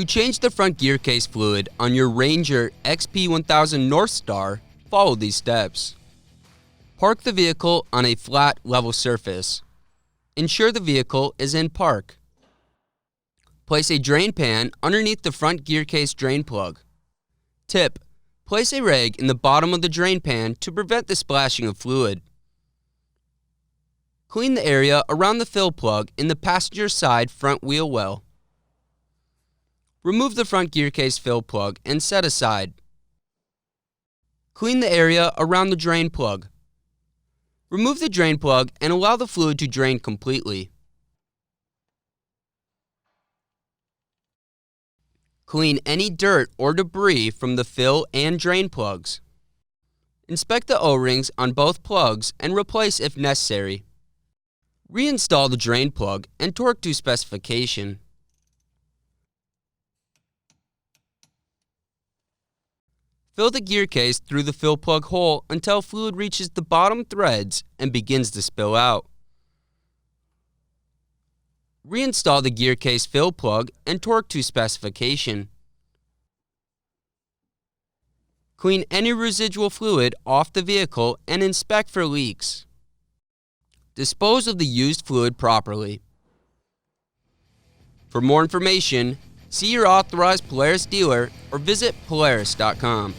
To change the front gear case fluid on your Ranger XP1000 Northstar, follow these steps. Park the vehicle on a flat, level surface. Ensure the vehicle is in park. Place a drain pan underneath the front gear case drain plug. Tip: place a rag in the bottom of the drain pan to prevent the splashing of fluid. Clean the area around the fill plug in the passenger side front wheel well. Remove the front gear case fill plug and set aside. Clean the area around the drain plug. Remove the drain plug and allow the fluid to drain completely. Clean any dirt or debris from the fill and drain plugs. Inspect the O-rings on both plugs and replace if necessary. Reinstall the drain plug and torque to specification. Fill the gear case through the fill plug hole until fluid reaches the bottom threads and begins to spill out. Reinstall the gear case fill plug and torque to specification. Clean any residual fluid off the vehicle and inspect for leaks. Dispose of the used fluid properly. For more information, see your authorized Polaris dealer or visit Polaris.com.